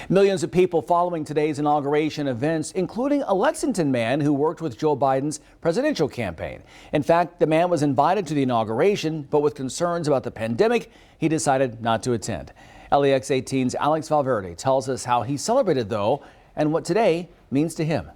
Millions of people following today's inauguration events, including a Lexington man who worked with Joe Biden's presidential campaign. In fact, the man was invited to the inauguration, but with concerns about the pandemic, he decided not to attend. LEX 18's Alex Valverde tells us how he celebrated, though, and what today means to him.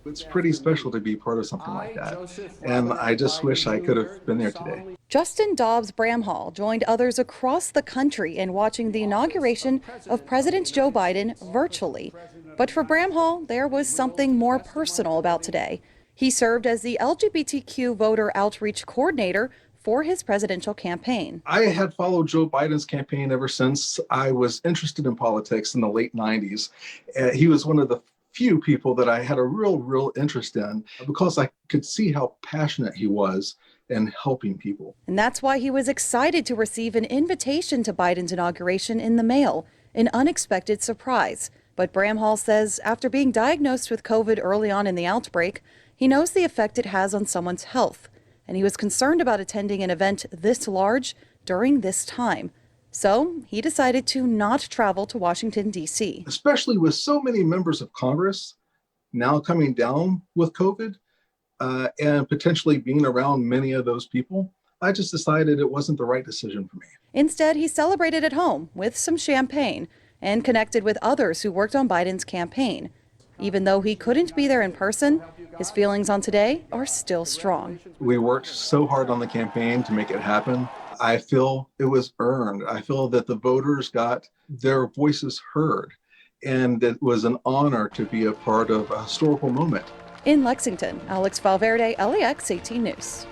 It's pretty special to be part of something like that, and I just wish I could have been there today. Justin Dobbs Bramhall joined others across the country in watching the inauguration of President Joe Biden virtually. But for Bramhall, there was something more personal about today. He served as the LGBTQ voter outreach coordinator for his presidential campaign. I had followed Joe Biden's campaign ever since I was interested in politics in the late 90s. He was one of the few people that I had a real interest in because I could see how passionate he was in helping people. And that's why he was excited to receive an invitation to Biden's inauguration in the mail, an unexpected surprise. But Bramhall says after being diagnosed with COVID early on in the outbreak, he knows the effect it has on someone's health. And he was concerned about attending an event this large during this time. So he decided to not travel to Washington, D.C. Especially with so many members of Congress now coming down with COVID and potentially being around many of those people, I just decided it wasn't the right decision for me. Instead, he celebrated at home with some champagne and connected with others who worked on Biden's campaign. Even though he couldn't be there in person, his feelings on today are still strong. We worked so hard on the campaign to make it happen. I feel it was earned. I feel that the voters got their voices heard, and it was an honor to be a part of a historical moment. In Lexington, Alex Valverde, LEX 18 News.